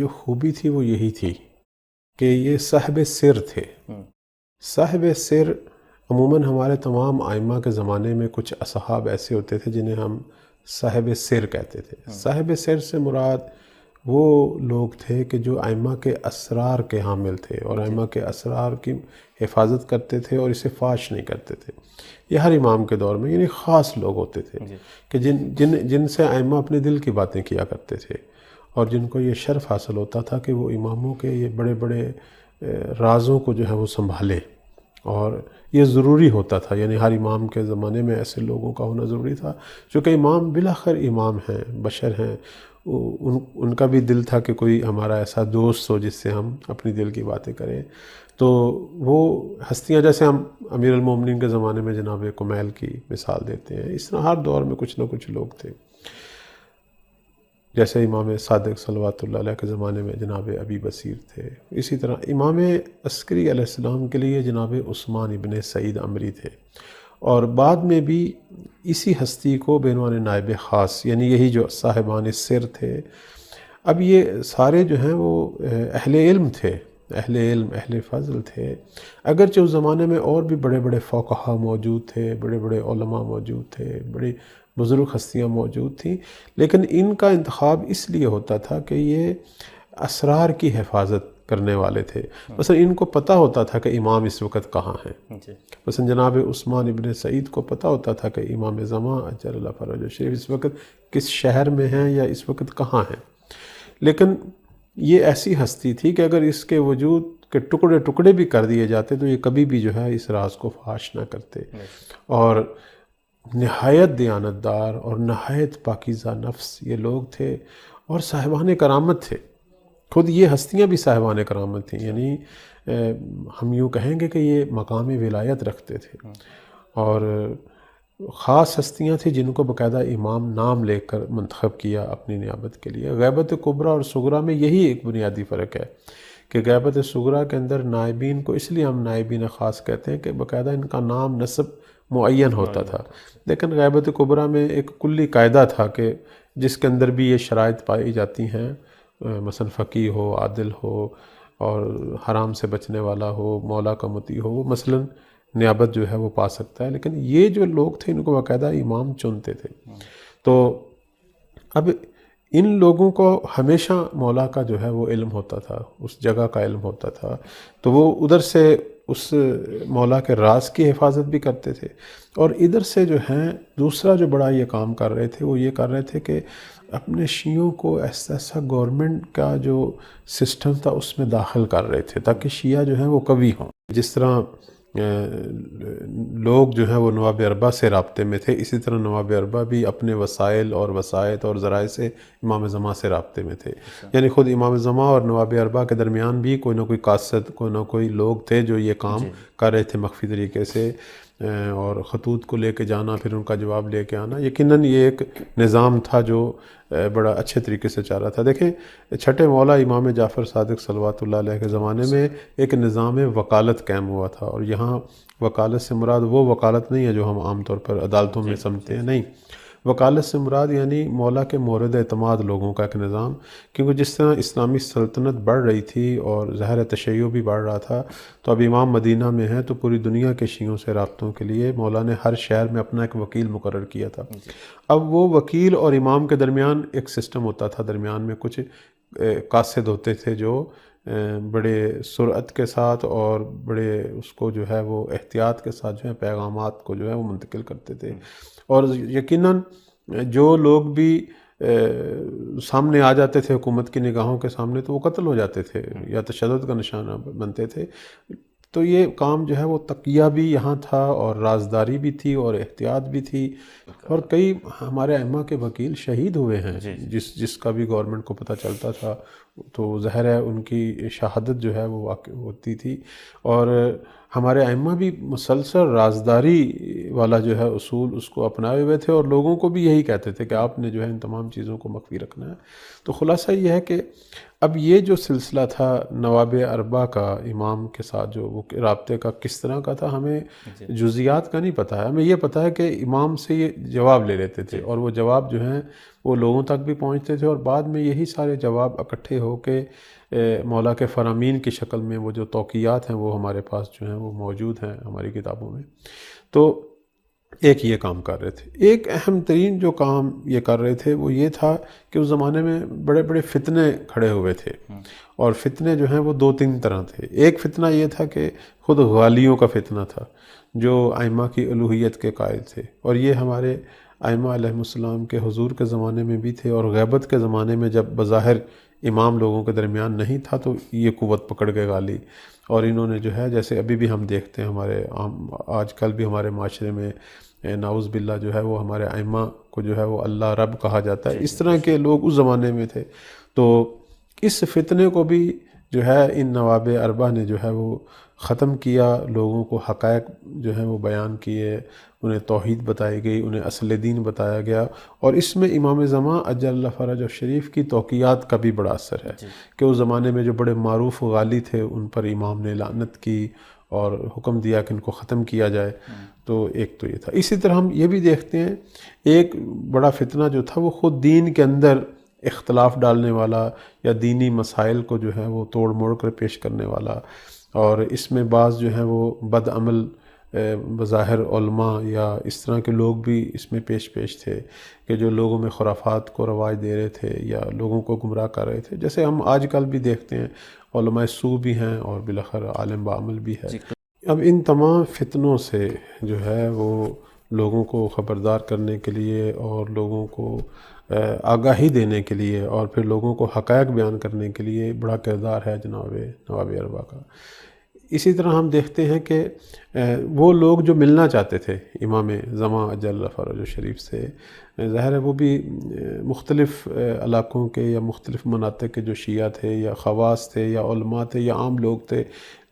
جو خوبی تھی وہ یہی تھی کہ یہ صاحب سر تھے. صاحب سر عموماً ہمارے تمام ائمہ کے زمانے میں کچھ اصحاب ایسے ہوتے تھے جنہیں ہم صاحب سر کہتے تھے. صاحب سر سے مراد وہ لوگ تھے کہ جو ائمہ کے اسرار کے حامل تھے اور ائمہ کے اسرار کی حفاظت کرتے تھے اور اسے فاش نہیں کرتے تھے. یہ ہر امام کے دور میں یعنی خاص لوگ ہوتے تھے کہ جن سے ائمہ اپنے دل کی باتیں کیا کرتے تھے اور جن کو یہ شرف حاصل ہوتا تھا کہ وہ اماموں کے یہ بڑے بڑے رازوں کو جو ہے وہ سنبھالے. اور یہ ضروری ہوتا تھا، یعنی ہر امام کے زمانے میں ایسے لوگوں کا ہونا ضروری تھا. چونکہ امام بالآخر امام ہیں، بشر ہیں، ان کا بھی دل تھا کہ کوئی ہمارا ایسا دوست ہو جس سے ہم اپنی دل کی باتیں کریں. تو وہ ہستیاں جیسے ہم امیر المومنین کے زمانے میں جناب کمیل کی مثال دیتے ہیں، اس طرح ہر دور میں کچھ نہ کچھ لوگ تھے. جیسے امام صادق صلوات اللہ علیہ کے زمانے میں جناب ابی بصیر تھے. اسی طرح امام عسکری علیہ السلام کے لیے جناب عثمان ابن سعید عمری تھے. اور بعد میں بھی اسی ہستی کو بعنوان نائب خاص، یعنی یہی جو صاحبان سر تھے. اب یہ سارے جو ہیں وہ اہل علم تھے، اہل علم، اہل فضل تھے. اگرچہ اس زمانے میں اور بھی بڑے بڑے فقہا موجود تھے، بڑے بڑے علماء موجود تھے، بڑی بزرگ ہستیاں موجود تھیں، لیکن ان کا انتخاب اس لیے ہوتا تھا کہ یہ اسرار کی حفاظت کرنے والے تھے. مثلا ان کو پتہ ہوتا تھا کہ امام اس وقت کہاں ہیں. مثلا جناب عثمان ابن سعید کو پتہ ہوتا تھا کہ امام زمان اجل اللہ فرجہ شریف اس وقت کس شہر میں ہیں یا اس وقت کہاں ہیں. لیکن یہ ایسی ہستی تھی کہ اگر اس کے وجود کے ٹکڑے ٹکڑے بھی کر دیے جاتے تو یہ کبھی بھی جو ہے اس راز کو فاش نہ کرتے. اور نہایت دیانتدار اور نہایت پاکیزہ نفس یہ لوگ تھے اور صاحبان کرامت تھے. خود یہ ہستیاں بھی صاحبان کرامت تھیں، یعنی ہم یوں کہیں گے کہ یہ مقام ولایت رکھتے تھے. اور خاص ہستیاں تھیں جن کو باقاعدہ امام نام لے کر منتخب کیا اپنی نیابت کے لیے. غیبت کبریٰ اور صغریٰ میں یہی ایک بنیادی فرق ہے کہ غیبت صغریٰ کے اندر نائبین کو اس لیے ہم نائبین خاص کہتے ہیں کہ باقاعدہ ان کا نام نسب معین ہوتا تھا. لیکن غیبت کبریٰ میں ایک کلی قاعدہ تھا کہ جس کے اندر بھی یہ شرائط پائی جاتی ہیں، مثلا فقیہ ہو، عادل ہو اور حرام سے بچنے والا ہو، مولا کا مطیع ہو، وہ مثلا نیابت جو ہے وہ پا سکتا ہے. لیکن یہ جو لوگ تھے ان کو باقاعدہ امام چنتے تھے. تو اب ان لوگوں کو ہمیشہ مولا کا جو ہے وہ علم ہوتا تھا، اس جگہ کا علم ہوتا تھا. تو وہ ادھر سے اس مولا کے راز کی حفاظت بھی کرتے تھے اور ادھر سے جو ہیں دوسرا جو بڑا یہ کام کر رہے تھے وہ یہ کر رہے تھے کہ اپنے شیعوں کو ایسا ایسا گورنمنٹ کا جو سسٹم تھا اس میں داخل کر رہے تھے تاکہ شیعہ جو ہیں وہ قوی ہوں. جس طرح لوگ جو ہیں وہ نواب اربعہ سے رابطے میں تھے، اسی طرح نواب اربعہ بھی اپنے وسائل اور وسائط اور ذرائع سے امام زمان سے رابطے میں تھے. یعنی خود امام زمان اور نواب اربعہ کے درمیان بھی کوئی نہ کوئی قاصد، کوئی نہ کوئی لوگ تھے جو یہ کام کر رہے تھے مخفی طریقے سے، اور خطوط کو لے کے جانا، پھر ان کا جواب لے کے آنا. یقیناً یہ ایک نظام تھا جو بڑا اچھے طریقے سے چل رہا تھا. دیکھیں چھٹے مولا امام جعفر صادق صلوات اللہ علیہ کے زمانے میں ایک نظام وکالت قائم ہوا تھا. اور یہاں وکالت سے مراد وہ وکالت نہیں ہے جو ہم عام طور پر عدالتوں میں سمجھتے ہیں، نہیں. وکالت سے مراد یعنی مولا کے مورد اعتماد لوگوں کا ایک نظام. کیونکہ جس طرح اسلامی سلطنت بڑھ رہی تھی اور ظاہر تشیع بھی بڑھ رہا تھا، تو اب امام مدینہ میں ہے تو پوری دنیا کے شیعوں سے رابطوں کے لیے مولا نے ہر شہر میں اپنا ایک وکیل مقرر کیا تھا. اب وہ وکیل اور امام کے درمیان ایک سسٹم ہوتا تھا، درمیان میں کچھ قاصد ہوتے تھے جو بڑے سرعت کے ساتھ اور بڑے اس کو جو ہے وہ احتیاط کے ساتھ جو ہے پیغامات کو جو ہے وہ منتقل کرتے تھے. اور یقیناً جو لوگ بھی سامنے آ جاتے تھے حکومت کی نگاہوں کے سامنے تو وہ قتل ہو جاتے تھے یا تشدد کا نشانہ بنتے تھے. تو یہ کام جو ہے وہ تقیہ بھی یہاں تھا اور رازداری بھی تھی اور احتیاط بھی تھی. اور کئی ہمارے ائمہ کے وکیل شہید ہوئے ہیں جس کا بھی گورنمنٹ کو پتہ چلتا تھا تو ظاہر ہے ان کی شہادت جو ہے وہ واقع ہوتی تھی. اور ہمارے ائمہ بھی مسلسل رازداری والا جو ہے اصول اس کو اپنائے ہوئے تھے اور لوگوں کو بھی یہی کہتے تھے کہ آپ نے جو ہے ان تمام چیزوں کو مخفی رکھنا ہے. تو خلاصہ یہ ہے کہ اب یہ جو سلسلہ تھا نواب اربع کا امام کے ساتھ جو وہ رابطے کا کس طرح کا تھا، ہمیں جزیات کا نہیں پتہ ہے، ہمیں یہ پتہ ہے کہ امام سے یہ جواب لے لیتے تھے اور وہ جواب جو ہیں وہ لوگوں تک بھی پہنچتے تھے، اور بعد میں یہی سارے جواب اکٹھے ہو کے مولا کے فرامین کی شکل میں وہ جو توقیات ہیں وہ ہمارے پاس جو ہیں وہ موجود ہیں ہماری کتابوں میں۔ تو ایک یہ کام کر رہے تھے۔ ایک اہم ترین جو کام یہ کر رہے تھے وہ یہ تھا کہ اس زمانے میں بڑے بڑے فتنے کھڑے ہوئے تھے، اور فتنے جو ہیں وہ 2-3 طرح تھے۔ ایک فتنہ یہ تھا کہ خود غالیوں کا فتنہ تھا جو ائمہ کی الوہیت کے قائل تھے، اور یہ ہمارے ائمہ علیہم السلام کے حضور کے زمانے میں بھی تھے، اور غیبت کے زمانے میں جب بظاہر امام لوگوں کے درمیان نہیں تھا تو یہ قوت پکڑ کے غالی، اور انہوں نے جو ہے جیسے ابھی بھی ہم دیکھتے ہیں ہمارے آج کل بھی ہمارے معاشرے میں نعوذ باللہ جو ہے وہ ہمارے ائمہ کو جو ہے وہ اللہ رب کہا جاتا ہے، اس طرح کے لوگ اس زمانے میں تھے۔ تو اس فتنے کو بھی جو ہے ان نواب اربع نے جو ہے وہ ختم کیا، لوگوں کو حقائق جو ہیں وہ بیان کیے، انہیں توحید بتائی گئی، انہیں اصل دین بتایا گیا، اور اس میں امام زمان اجل اللہ فرجہ شریف کی توقیات کا بھی بڑا اثر ہے کہ اس زمانے میں جو بڑے معروف غالی تھے ان پر امام نے لعنت کی اور حکم دیا کہ ان کو ختم کیا جائے۔ تو ایک تو یہ تھا۔ اسی طرح ہم یہ بھی دیکھتے ہیں ایک بڑا فتنہ جو تھا وہ خود دین کے اندر اختلاف ڈالنے والا یا دینی مسائل کو جو ہے وہ توڑ موڑ کر پیش کرنے والا، اور اس میں بعض جو ہیں وہ بد عمل بظاہر علماء یا اس طرح کے لوگ بھی اس میں پیش تھے کہ جو لوگوں میں خرافات کو رواج دے رہے تھے یا لوگوں کو گمراہ کر رہے تھے، جیسے ہم آج کل بھی دیکھتے ہیں علماء سو بھی ہیں اور بالآخر عالم بعمل بھی ہے۔ اب ان تمام فتنوں سے جو ہے وہ لوگوں کو خبردار کرنے کے لیے اور لوگوں کو آگاہی دینے کے لیے اور پھر لوگوں کو حقائق بیان کرنے کے لیے بڑا کردار ہے جناب نواب اربع کا۔ اسی طرح ہم دیکھتے ہیں کہ وہ لوگ جو ملنا چاہتے تھے امام زمان اجل اللہ فرجہ شریف سے، ظاہر ہے وہ بھی مختلف علاقوں کے یا مختلف مناطق کے جو شیعہ تھے یا خواص تھے یا علماء تھے یا عام لوگ تھے،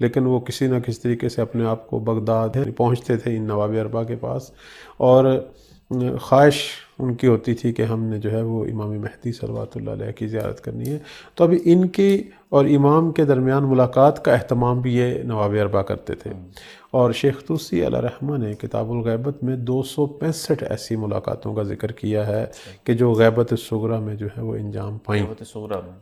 لیکن وہ کسی نہ کسی طریقے سے اپنے آپ کو بغداد پہنچتے تھے ان نواب اربع کے پاس، اور خواہش ان کی ہوتی تھی کہ ہم نے جو ہے وہ امام مہدی صلوات اللہ علیہ کی زیارت کرنی ہے۔ تو ابھی ان کی اور امام کے درمیان ملاقات کا اہتمام بھی یہ نواب اربع کرتے تھے، اور شیخ طوسی علیہ رحمہ نے کتاب الغیبت میں 265 ایسی ملاقاتوں کا ذکر کیا ہے کہ جو غیبت صغریٰ میں جو ہے وہ انجام پائیں،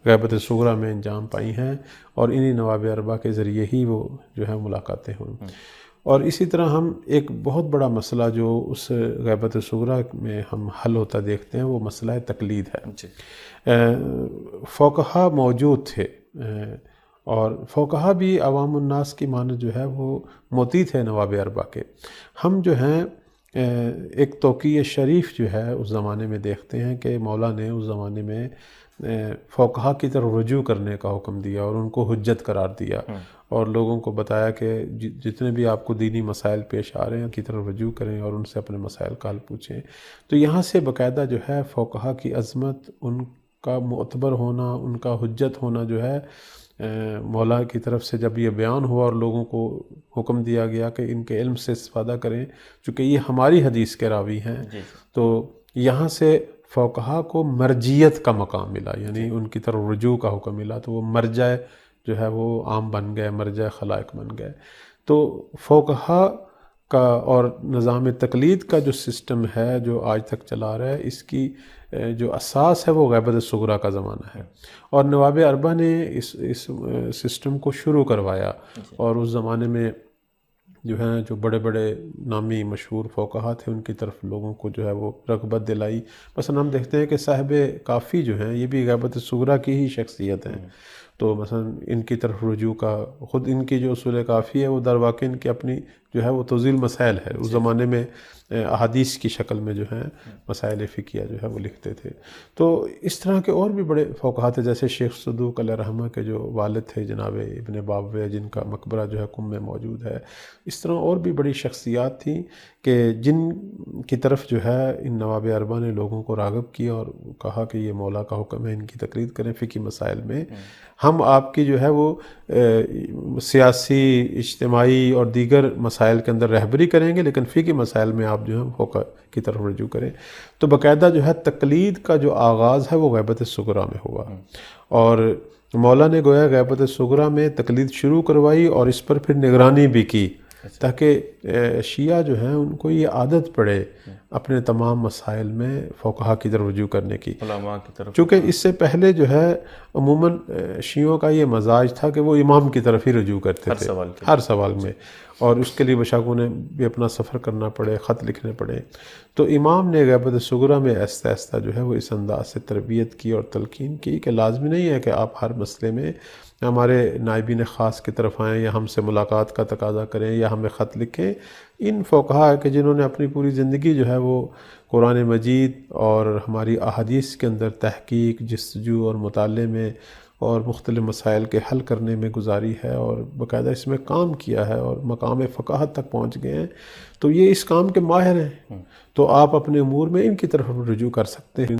غیبت صغریٰ میں انجام پائی ہیں، اور انہی نواب اربع کے ذریعے ہی وہ جو ہے ملاقاتیں ہوئیں۔ اور اسی طرح ہم ایک بہت بڑا مسئلہ جو اس غیبت صغریٰ میں ہم حل ہوتا دیکھتے ہیں وہ مسئلہ تقلید ہے۔ فقہا موجود تھے، اور فقہا بھی عوام الناس کی مانند جو ہے وہ موتی تھے نواب اربع کے۔ ہم جو ہیں ایک توقیع شریف جو ہے اس زمانے میں دیکھتے ہیں کہ مولا نے اس زمانے میں فقہا کی طرف رجوع کرنے کا حکم دیا اور ان کو حجت قرار دیا، اور لوگوں کو بتایا کہ جتنے بھی آپ کو دینی مسائل پیش آ رہے ہیں کی طرف رجوع کریں اور ان سے اپنے مسائل کا حل پوچھیں۔ تو یہاں سے باقاعدہ جو ہے فقہا کی عظمت، ان کا معتبر ہونا، ان کا حجت ہونا جو ہے مولا کی طرف سے جب یہ بیان ہوا اور لوگوں کو حکم دیا گیا کہ ان کے علم سے استفادہ کریں چونکہ یہ ہماری حدیث کے راوی ہیں، تو یہاں سے فقہا کو مرجعیت کا مقام ملا، یعنی ان کی طرف رجوع کا حکم ملا، تو وہ مرجع جو ہے وہ عام بن گئے، مرجع خلائق بن گئے۔ تو فقہا کا اور نظام تقلید کا جو سسٹم ہے جو آج تک چلا رہا ہے، اس کی جو اساس ہے وہ غیبت صغریٰ کا زمانہ ہے، اور نواب اربع نے اس سسٹم کو شروع کروایا، اور اس زمانے میں جو ہیں جو بڑے بڑے نامی مشہور فقہا تھے ان کی طرف لوگوں کو جو ہے وہ رغبت دلائی۔ مثلا ہم دیکھتے ہیں کہ صاحب کافی جو ہیں یہ بھی غیبت صغریٰ کی ہی شخصیت ہیں، تو مثلا ان کی طرف رجوع کا خود ان کی جو اصول کافی ہے وہ در واقع ان کی اپنی جو ہے وہ توضیح مسائل ہے، اس زمانے میں احادیث کی شکل میں جو ہیں مسائل فقہیہ جو ہے وہ لکھتے تھے۔ تو اس طرح کے اور بھی بڑے فقہا تھے، جیسے شیخ صدوق علیہ رحمہ کے جو والد تھے جناب ابن بابویہ، جن کا مقبرہ جو ہے قم میں موجود ہے۔ اس طرح اور بھی بڑی شخصیات تھیں کہ جن کی طرف جو ہے ان نواب اربع نے لوگوں کو راغب کیا اور کہا کہ یہ مولا کا حکم ہے، ان کی تقلید کریں فقہی مسائل میں، ہم آپ کی جو ہے وہ سیاسی، اجتماعی اور دیگر مسائل کے اندر رہبری کریں گے، لیکن فقہی مسائل میں آپ جو ہے فقہ کی طرف رجوع کریں۔ تو باقاعدہ جو ہے تقلید کا جو آغاز ہے وہ غیبت صغریٰ میں ہوا، اور مولا نے گویا غیبت صغریٰ میں تقلید شروع کروائی اور اس پر پھر نگرانی بھی کی، تاکہ شیعہ جو ہیں ان کو یہ عادت پڑے اپنے تمام مسائل میں فقہا کی طرف رجوع کرنے کی، علماء کی طرف، چونکہ اس سے پہلے جو ہے عموماً شیعوں کا یہ مزاج تھا کہ وہ امام کی طرف ہی رجوع کرتے تھے ہر سوال میں، اور اس کے لیے بشاک انہیں بھی اپنا سفر کرنا پڑے، خط لکھنے پڑے۔ تو امام نے غیبت صغریٰ میں آہستہ آہستہ جو ہے وہ اس انداز سے تربیت کی اور تلقین کی کہ لازمی نہیں ہے کہ آپ ہر مسئلے میں ہمارے نائبین خاص کی طرف آئیں یا ہم سے ملاقات کا تقاضا کریں یا ہمیں خط لکھیں۔ ان فقہا کہ جنہوں نے اپنی پوری زندگی جو ہے وہ قرآن مجید اور ہماری احادیث کے اندر تحقیق، جستجو اور مطالعے میں اور مختلف مسائل کے حل کرنے میں گزاری ہے اور باقاعدہ اس میں کام کیا ہے اور مقام فقاہت تک پہنچ گئے ہیں، تو یہ اس کام کے ماہر ہیں، تو آپ اپنے امور میں ان کی طرف رجوع کر سکتے ہیں۔